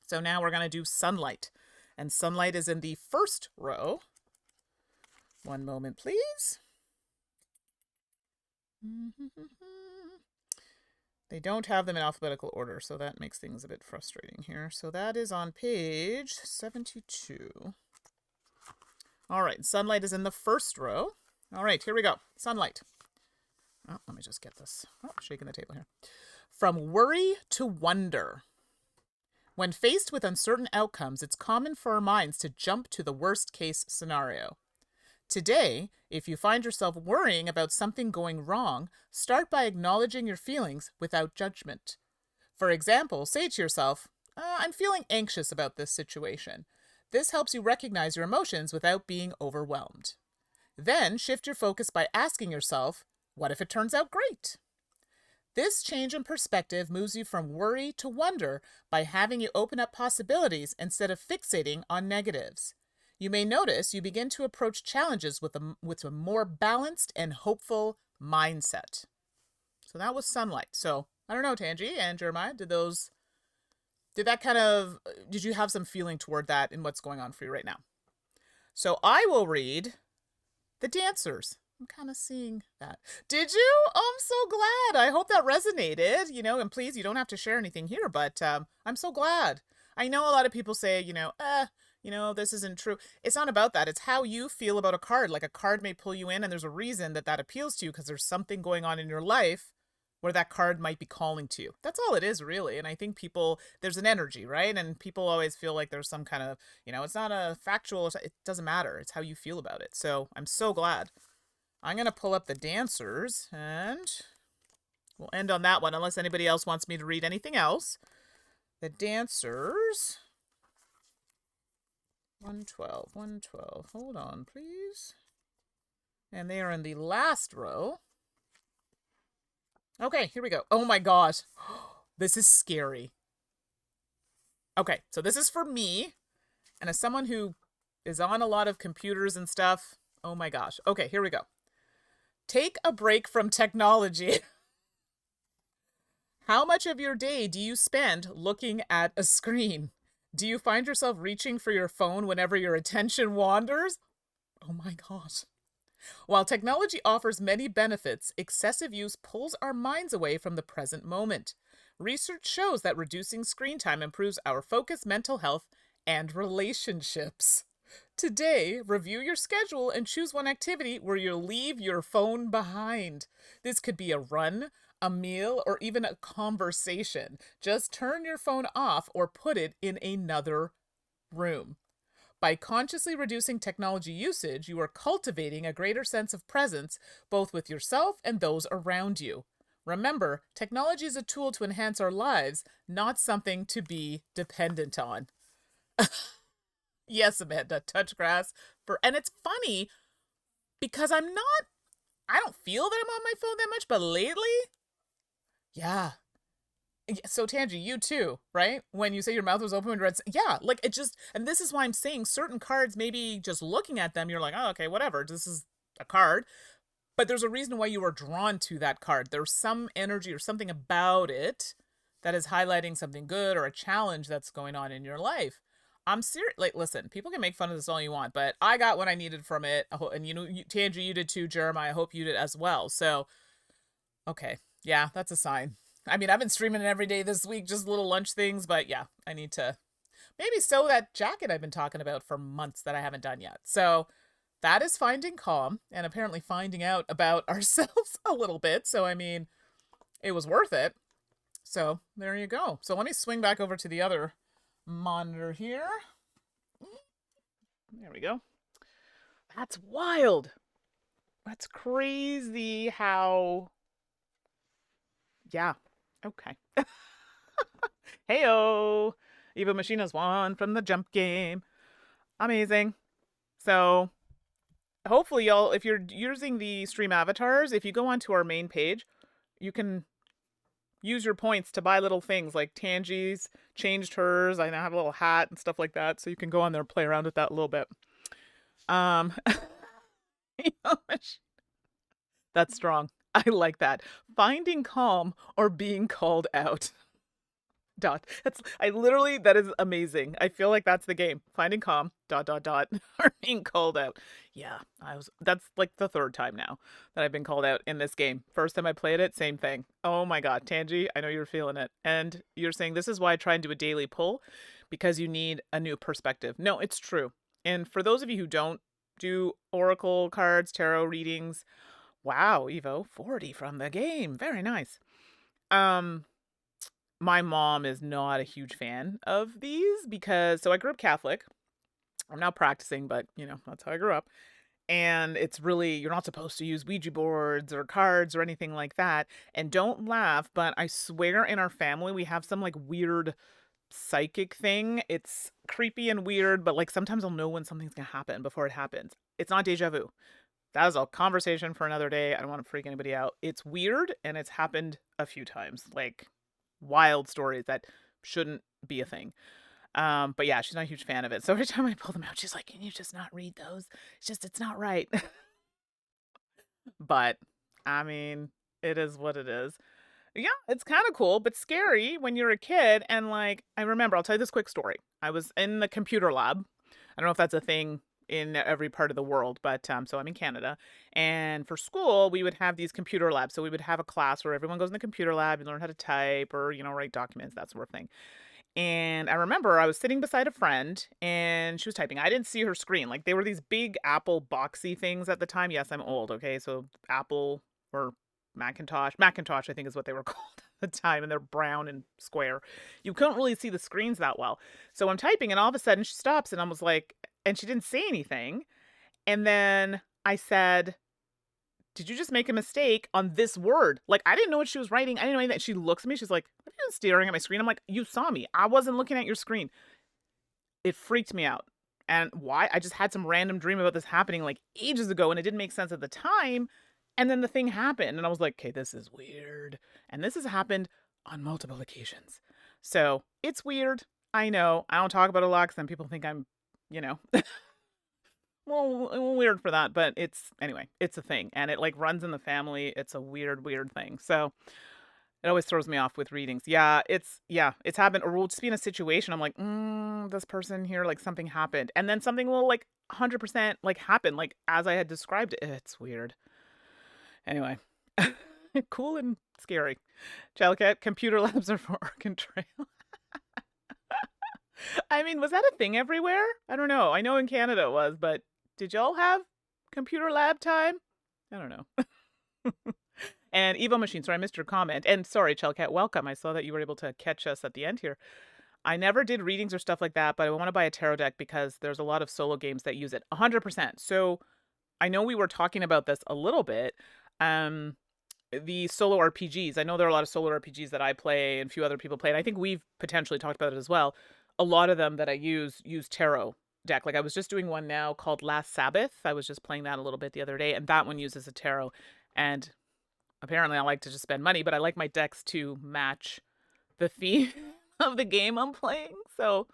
So now we're going to do Sunlight. And Sunlight is in the first row. One moment, please. They don't have them in alphabetical order, so that makes things a bit frustrating here. So that is on page 72. All right, Sunlight is in the first row. All right, here we go. Sunlight. Oh, let me just get this. Oh, shaking the table here. From worry to wonder. When faced with uncertain outcomes, it's common for our minds to jump to the worst case scenario. Today, if you find yourself worrying about something going wrong, start by acknowledging your feelings without judgment. For example, say to yourself, I'm feeling anxious about this situation. This helps you recognize your emotions without being overwhelmed. Then shift your focus by asking yourself, what if it turns out great? This change in perspective moves you from worry to wonder by having you open up possibilities instead of fixating on negatives. You may notice you begin to approach challenges with a more balanced and hopeful mindset. So that was Sunlight. So I don't know, Tangi and Jeremiah, did you have some feeling toward that in what's going on for you right now? So I will read The Dancers. I'm kind of seeing that. Did you? Oh, I'm so glad. I hope that resonated, and please, you don't have to share anything here, but I'm so glad. I know a lot of people say, this isn't true. It's not about that. It's how you feel about a card. Like a card may pull you in and there's a reason that appeals to you because there's something going on in your life where that card might be calling to you. That's all it is, really. And I think there's an energy, right? And people always feel like there's some kind of, it's not a factual, it doesn't matter. It's how you feel about it. So I'm so glad. I'm going to pull up The Dancers and we'll end on that one unless anybody else wants me to read anything else. The Dancers. 112. Hold on, please. And they are in the last row. Okay, here we go. Oh my gosh. This is scary. Okay, so this is for me. And as someone who is on a lot of computers and stuff, oh my gosh. Okay, here we go. Take a break from technology. How much of your day do you spend looking at a screen? Do you find yourself reaching for your phone whenever your attention wanders? Oh my gosh. While technology offers many benefits, excessive use pulls our minds away from the present moment. Research shows that reducing screen time improves our focus, mental health, and relationships. Today, review your schedule and choose one activity where you'll leave your phone behind. This could be a run, a meal, or even a conversation. Just turn your phone off or put it in another room. By consciously reducing technology usage, you are cultivating a greater sense of presence, both with yourself and those around you. Remember, technology is a tool to enhance our lives, not something to be dependent on. Yes, Amanda, touch grass. And it's funny because I don't feel that I'm on my phone that much, but lately, yeah. So Tangi, you too, right? When you say your mouth was open when you read, yeah, like it just, and this is why I'm saying certain cards, maybe just looking at them, you're like, oh, okay, whatever, this is a card. But there's a reason why you are drawn to that card. There's some energy or something about it that is highlighting something good or a challenge that's going on in your life. I'm serious. Like, listen, people can make fun of this all you want, but I got what I needed from it. And Tangi, you did too, Jeremiah. I hope you did as well. So, okay. Yeah, that's a sign. I mean, I've been streaming it every day this week, just little lunch things, but yeah, I need to maybe sew that jacket I've been talking about for months that I haven't done yet. So, that is finding calm and apparently finding out about ourselves a little bit. So, I mean, it was worth it. So, there you go. So, let me swing back over to the other monitor here. There we go. That's wild. That's crazy how. Yeah. Okay. Heyo. Evo Machina's won from the jump game. Amazing. So, hopefully, y'all, if you're using the stream avatars, if you go onto our main page, you can use your points to buy little things like Tangie's changed hers. I now have a little hat and stuff like that, so you can go on there and play around with that a little bit. That's strong. I like that. Finding calm or being called out. Dot. That is amazing. I feel like that's the game. Finding calm, ... or being called out. Yeah, that's like the third time now that I've been called out in this game. First time I played it, same thing. Oh my god, Tangie, I know you're feeling it. And you're saying this is why I try and do a daily pull, because you need a new perspective. No, it's true. And for those of you who don't do oracle cards, tarot readings, wow, Evo, 40 from the game. Very nice. My mom is not a huge fan of these because, so I grew up Catholic. I'm now practicing, but that's how I grew up. And it's really, you're not supposed to use Ouija boards or cards or anything like that. And don't laugh, but I swear in our family, we have some like weird psychic thing. It's creepy and weird, but like sometimes I'll know when something's going to happen before it happens. It's not deja vu. That is a conversation for another day. I don't want to freak anybody out. It's weird and it's happened a few times. Like wild stories that shouldn't be a thing. But yeah, she's not a huge fan of it. So every time I pull them out, she's like, can you just not read those? It's not right. But I mean, it is what it is. Yeah, it's kind of cool, but scary when you're a kid. And like, I remember, I'll tell you this quick story. I was in the computer lab. I don't know if that's a thing in every part of the world, but so I'm in Canada, and for school we would have these computer labs. So we would have a class where everyone goes in the computer lab and learn how to type or write documents, that sort of thing. And I remember I was sitting beside a friend and she was typing. I didn't see her screen. Like they were these big Apple boxy things at the time. Yes, I'm old, okay? So Apple or Macintosh I think is what they were called at the time, and they're brown and square. You couldn't really see the screens that well. So I'm typing and all of a sudden she stops and I was like, and she didn't say anything. And then I said, did you just make a mistake on this word? Like, I didn't know what she was writing. I didn't know anything. She looks at me. She's like, what are you staring at my screen? I'm like, you saw me. I wasn't looking at your screen. It freaked me out. And why? I just had some random dream about this happening like ages ago, and it didn't make sense at the time. And then the thing happened, and I was like, okay, this is weird. And this has happened on multiple occasions. So it's weird. I know. I don't talk about it a lot because then people think I'm, well, weird for that. But it's a thing. And it like runs in the family. It's a weird, weird thing. So it always throws me off with readings. Yeah, it's happened. Or we'll just be in a situation. I'm like, this person here, like something happened. And then something will like 100% like happen, like as I had described it. It's weird. Anyway, cool and scary. Childcat, computer labs are for Oregon Trail. I mean, was that a thing everywhere? I don't know. I know in Canada it was, but did y'all have computer lab time? I don't know. And Evo Machine, sorry, I missed your comment. And sorry, Chellcat, welcome. I saw that you were able to catch us at the end here. I never did readings or stuff like that, but I want to buy a tarot deck because there's a lot of solo games that use it. 100%. So I know we were talking about this a little bit. The solo RPGs. I know there are a lot of solo RPGs that I play and a few other people play. And I think we've potentially talked about it as well. A lot of them that I use tarot deck. Like I was just doing one now called Last Sabbath. I was just playing that a little bit the other day, and that one uses a tarot. And apparently I like to just spend money, but I like my decks to match the theme of the game I'm playing. So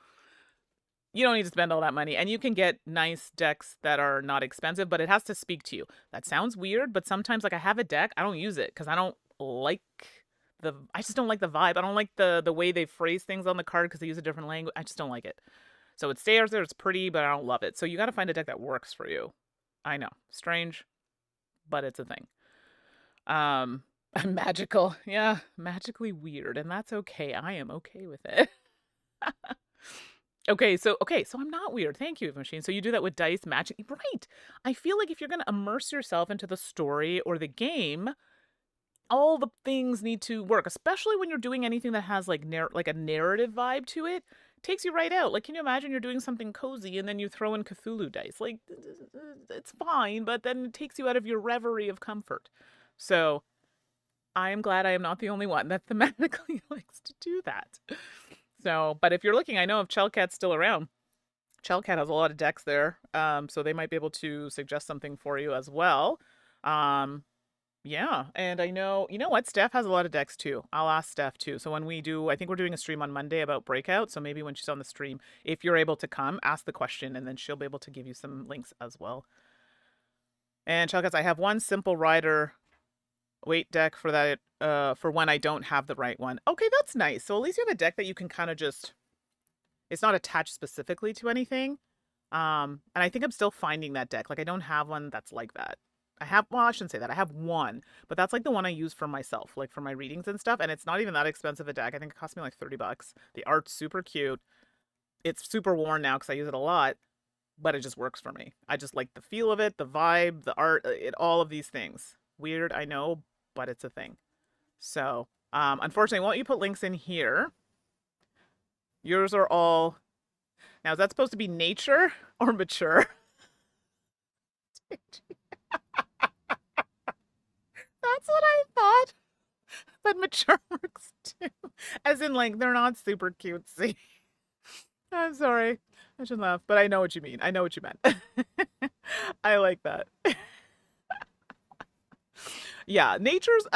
you don't need to spend all that money, and you can get nice decks that are not expensive, but it has to speak to you. That sounds weird, but sometimes like I have a deck, I don't use it because I just don't like the vibe. I don't like the way they phrase things on the card because they use a different language. I just don't like it. So it stays there, it's pretty, but I don't love it. So you got to find a deck that works for you. I know, strange, but it's a thing. Magical. Yeah, magically weird, and that's okay. I am okay with it. So I'm not weird. Thank you, Machine. So you do that with dice matching, right? I feel like if you're gonna immerse yourself into the story or the game, all the things need to work, especially when you're doing anything that has like like a narrative vibe to it. Takes you right out. Like, can you imagine you're doing something cozy and then you throw in Cthulhu dice? Like, it's fine, but then it takes you out of your reverie of comfort. So I am glad I am not the only one that thematically likes to do that. So, but if you're looking, I know if Chelcat's still around. Chelcat has a lot of decks there, so they might be able to suggest something for you as well. Yeah, and I know, you know what? Steph has a lot of decks too. I'll ask Steph too. So when we do, I think we're doing a stream on Monday about Breakout. So maybe when she's on the stream, if you're able to come, ask the question, and then she'll be able to give you some links as well. And Chelcats, I have one simple rider weight deck for that, for when I don't have the right one. Okay, that's nice. So at least you have a deck that you can kind of just, it's not attached specifically to anything. And I think I'm still finding that deck. Like, I don't have one that's like that. Well, I shouldn't say that. I have one, but that's like the one I use for myself, like for my readings and stuff. And it's not even that expensive a deck. I think it cost me like $30. The art's super cute. It's super worn now because I use it a lot, but it just works for me. I just like the feel of it, the vibe, the art, all of these things. Weird, I know, but it's a thing. So, unfortunately, won't you put links in here? Yours are all. Now, is that supposed to be nature or mature? That's what I thought. But mature works too. As in, like, they're not super cutesy. I'm sorry. I should laugh, but I know what you mean. I know what you meant. I like that. Yeah, nature's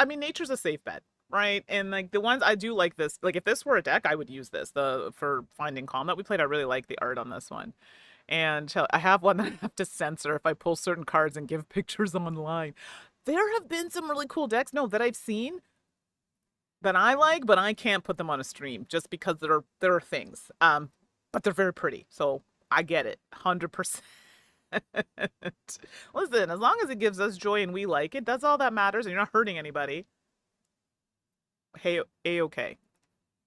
a safe bet, right? And like the ones I do like this, like if this were a deck, I would use this. For Finding Calm that we played, I really like the art on this one. And I have one that I have to censor if I pull certain cards and give pictures online. There have been some really cool decks, no, that I've seen that I like, but I can't put them on a stream just because there are things. But they're very pretty, so I get it, 100%. Listen, as long as it gives us joy and we like it, that's all that matters, and you're not hurting anybody. Hey, A-okay.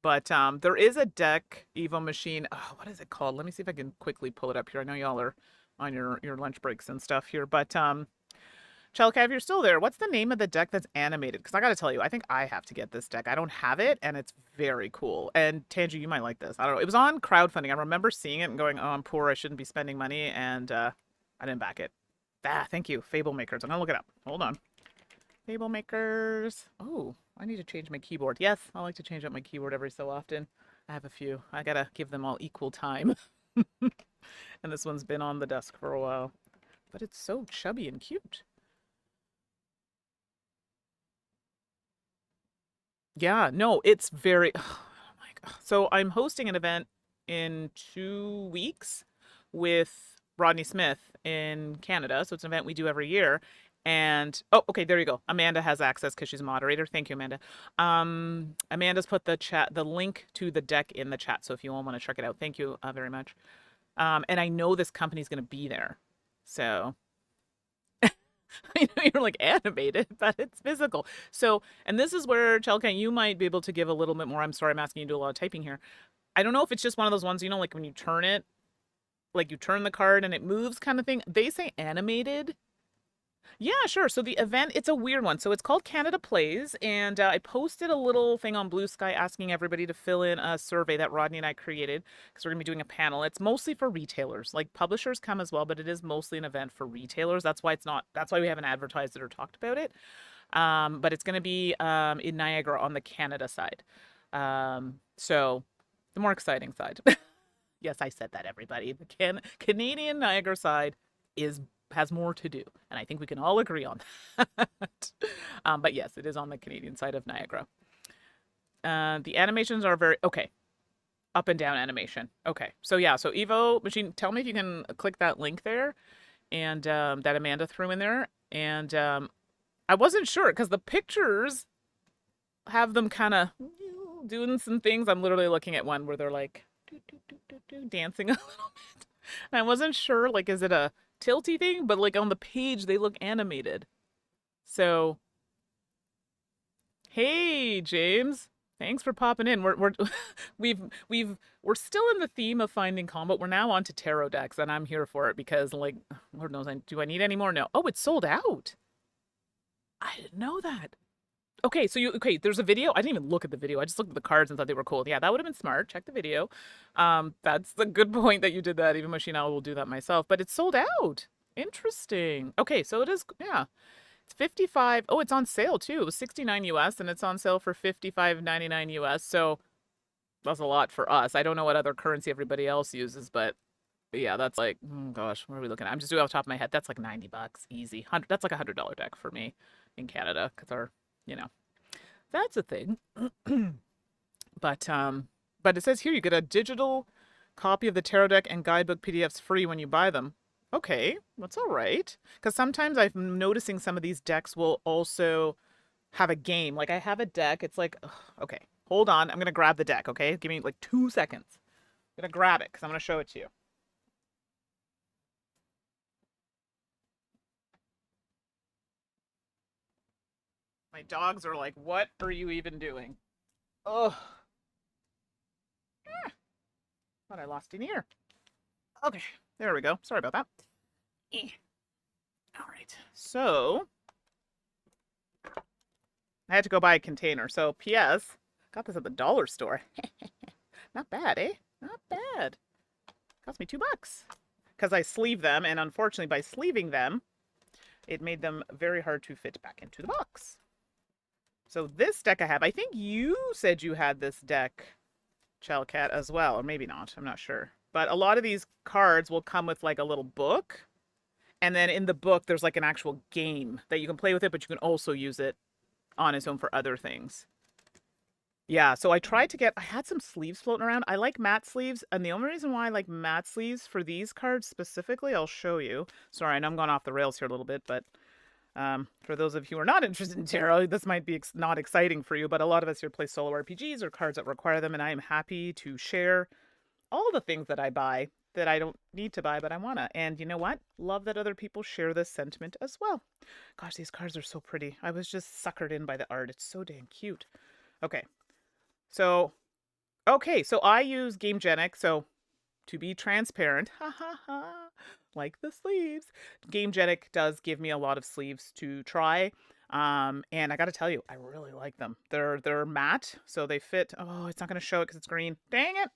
But there is a deck Evo machine. Oh, what is it called? Let me see if I can quickly pull it up here. I know y'all are on your lunch breaks and stuff here, but Chelka, if you're still there, what's the name of the deck that's animated? Because I got to tell you, I think I have to get this deck. I don't have it, and it's very cool. And Tanji, you might like this. I don't know. It was on crowdfunding. I remember seeing it and going, "Oh, I'm poor. I shouldn't be spending money," and I didn't back it. Thank you, Fable Makers. I'm gonna look it up. Hold on. Fable Makers. Oh, I need to change my keyboard. Yes, I like to change up my keyboard every so often. I have a few. I gotta give them all equal time. And this one's been on the desk for a while. But it's so chubby and cute. Yeah, no, it's very. Oh my God. So I'm hosting an event in 2 weeks with Rodney Smith in Canada. So it's an event we do every year. And oh, okay, there you go. Amanda has access because she's a moderator. Thank you, Amanda. Amanda's put the link to the deck in the chat. So if you all want to check it out, thank you very much. And I know this company's going to be there. So I know you're like animated, but it's physical. So, and this is where, Chelka, you might be able to give a little bit more. I'm sorry, I'm asking you to do a lot of typing here. I don't know if it's just one of those ones, like when you turn it, like you turn the card and it moves kind of thing. They say animated. Yeah, sure. So the event, it's a weird one. So it's called Canada Plays, and I posted a little thing on Blue Sky asking everybody to fill in a survey that Rodney and I created because we're going to be doing a panel. It's mostly for retailers. Like publishers come as well, but it is mostly an event for retailers. That's why we haven't advertised it or talked about it. But it's going to be in Niagara on the Canada side. So the more exciting side. Yes, I said that, everybody. The Canadian Niagara side has more to do, and I think we can all agree on that. But yes, it is on the Canadian side of Niagara. The animations are very okay. Up and down animation. Okay, so yeah, so Evo Machine, tell me if you can click that link there, and that Amanda threw in there, and I wasn't sure because the pictures have them kind of doing some things. I'm literally looking at one where they're like dancing a little bit, and I wasn't sure, like, is it a tilty thing, but like on the page they look animated. So hey, James, Thanks for popping in. We're we're still in the theme of finding combo. We're now on to tarot decks, and I'm here for it because, like, Lord knows, do I need any more? No. Oh, it's sold out. I didn't know that. Okay, so there's a video. I didn't even look at the video. I just looked at the cards and thought they were cool. Yeah, that would have been smart. Check the video. That's the good point that you did that. Even Machine Owl will do that myself. But it's sold out. Interesting. Okay, so it is, yeah. It's 55. Oh, it's on sale too. It was 69 US and it's on sale for 55.99 US. So that's a lot for us. I don't know what other currency everybody else uses, but yeah, that's like, oh gosh, what are we looking at? I'm just doing off the top of my head. That's like 90 bucks, easy. That's like $100 deck for me in Canada because our, you know, that's a thing. But it says here you get a digital copy of the tarot deck and guidebook PDFs free when you buy them. Okay, that's all right. Because sometimes I'm noticing some of these decks will also have a game. Like I have a deck. It's like, ugh, okay, hold on. I'm gonna grab the deck. Okay, give me like 2 seconds. I'm gonna grab it because I'm gonna show it to you. My dogs are like, what are you even doing? Oh, thought I lost an ear. Okay, there we go. Sorry about that. All right, so I had to go buy a container. So P.S. Got this at the dollar store. Not bad, eh? Not bad. Cost me $2 because I sleeve them, and unfortunately, by sleeving them, it made them very hard to fit back into the box. So this deck I have, I think you said you had this deck, Chelcat, as well, or maybe not. I'm not sure. But a lot of these cards will come with like a little book. And then in the book, there's like an actual game that you can play with it, but you can also use it on its own for other things. Yeah, so I had some sleeves floating around. I like matte sleeves, and the only reason why I like matte sleeves for these cards specifically, I'll show you. Sorry, I know I'm going off the rails here a little bit, but for those of you who are not interested in tarot, this might be not exciting for you, but a lot of us here play solo RPGs or cards that require them, and I am happy to share all the things that I buy that I don't need to buy, but I wanna. And you know what? Love that other people share this sentiment as well. Gosh, these cards are so pretty. I was just suckered in by the art. It's so dang cute. Okay. So I use GameGenic, so to be transparent, like the sleeves, GameGenic does give me a lot of sleeves to try. And I gotta tell you, I really like them. They're matte, so they fit. Oh, it's not gonna show it because it's green. Dang it.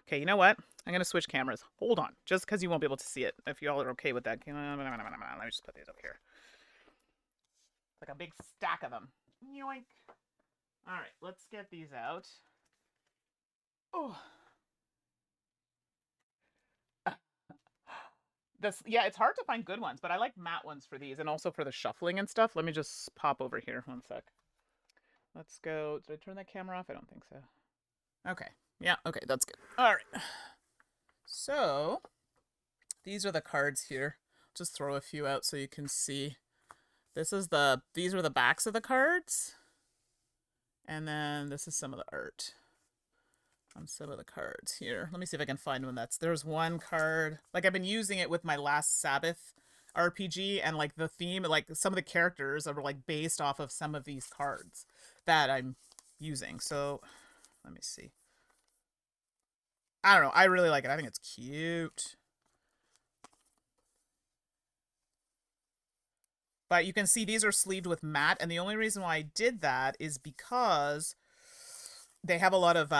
Okay, you know what? I'm gonna switch cameras. Hold on, just because you won't be able to see it. If y'all are okay with that, let me just put these up here. Like a big stack of them. Yoink. All right, let's get these out. Oh. Yeah, it's hard to find good ones, but I like matte ones for these and also for the shuffling and stuff. Let me just pop over here 1 sec. Let's go. Did I turn that camera off? I don't think so. Okay. Yeah, okay, that's good. All right. So, these are the cards here. Just throw a few out so you can see. These are the backs of the cards. And then this is some of the art on some of the cards here. Let me see if I can find one there's one card. Like I've been using it with my last Sabbath RPG, and like the theme, like some of the characters are like based off of some of these cards that I'm using. So let me see. I don't know. I really like it. I think it's cute. But you can see these are sleeved with matte, and the only reason why I did that is because they have a lot of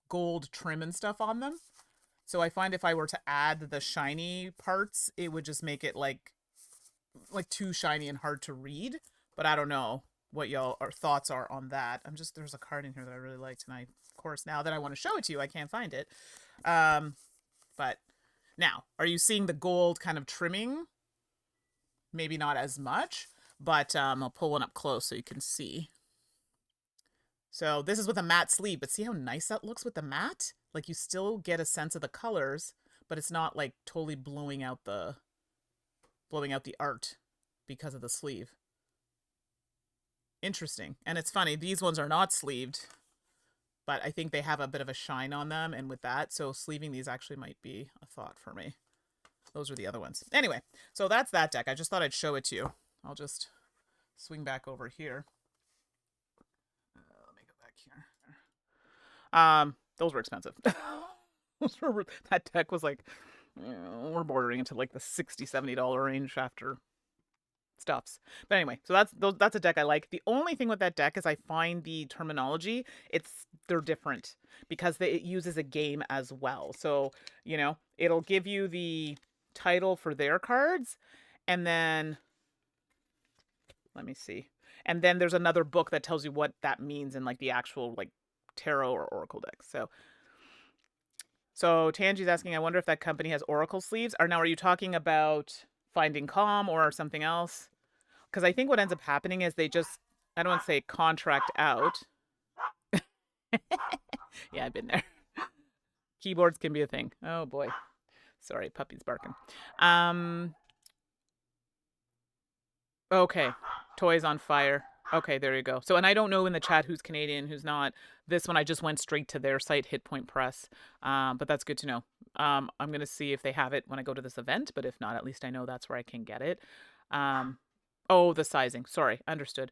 gold trim and stuff on them. So I find if I were to add the shiny parts, it would just make it like too shiny and hard to read. But I don't know what y'all thoughts are on that. There's a card in here that I really liked, and of course, now that I want to show it to you, I can't find it. But now, are you seeing the gold kind of trimming? Maybe not as much, but I'll pull one up close so you can see. So this is with a matte sleeve, but see how nice that looks with the matte? Like you still get a sense of the colors, but it's not like totally blowing out the art because of the sleeve. Interesting. And it's funny, these ones are not sleeved, but I think they have a bit of a shine on them, and with that, so sleeving these actually might be a thought for me. Those are the other ones. Anyway, so that's that deck. I just thought I'd show it to you. I'll just swing back over here. Those were expensive. That deck was like, we're bordering into like the $60-$70 range after stuffs. But anyway, so that's a deck I like. The only thing with that deck is I find the terminology, they're different because it uses a game as well. So, it'll give you the title for their cards, and then let me see. And then there's another book that tells you what that means in like the actual like tarot or oracle deck. So Tangi's asking, I wonder if that company has oracle sleeves. Are you talking about Finding Calm or something else? Because I think what ends up happening is they just, I don't want to say contract out. Yeah, I've been there. Keyboards can be a thing. Oh boy. Sorry, puppy's barking. Okay. Toys on Fire. Okay, there you go. So, and I don't know in the chat who's Canadian, who's not. This one I just went straight to their site, Hit Point Press. But that's good to know. I'm going to see if they have it when I go to this event, but if not, at least I know that's where I can get it. Oh, the sizing. Sorry, understood.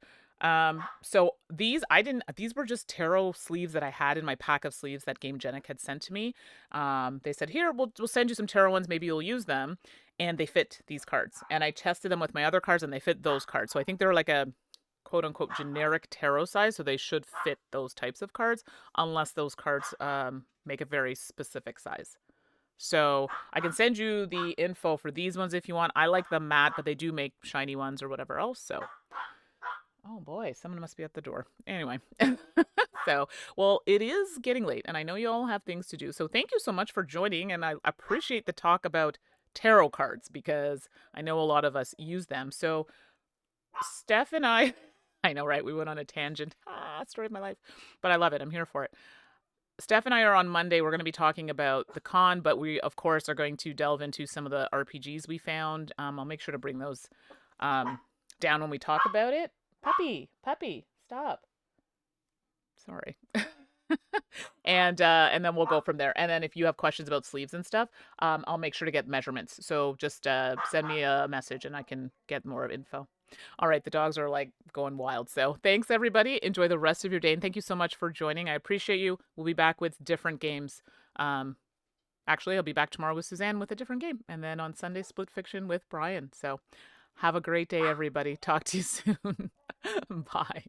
So these were just tarot sleeves that I had in my pack of sleeves that GameGenic had sent to me. They said, here, we'll send you some tarot ones, maybe you'll use them. And they fit these cards. And I tested them with my other cards and they fit those cards. So I think they're like a quote unquote generic tarot size. So they should fit those types of cards unless those cards make a very specific size. So I can send you the info for these ones if you want. I like the matte, but they do make shiny ones or whatever else. So, oh boy, someone must be at the door. Anyway, so, well, it is getting late and I know you all have things to do. So thank you so much for joining. And I appreciate the talk about tarot cards because I know a lot of us use them. So Steph and I know, right? We went on a tangent. Story of my life. But I love it. I'm here for it. Steph and I are on Monday. We're going to be talking about the con, but we, of course, are going to delve into some of the RPGs we found. I'll make sure to bring those down when we talk about it. Puppy, stop. Sorry. And then we'll go from there. And then if you have questions about sleeves and stuff, I'll make sure to get measurements. So just send me a message and I can get more info. All right, the dogs are like going wild. So thanks, everybody. Enjoy the rest of your day. And thank you so much for joining. I appreciate you. We'll be back with different games. Actually, I'll be back tomorrow with Suzanne with a different game. And then on Sunday, Split Fiction with Brian. So have a great day, everybody. Talk to you soon. Bye.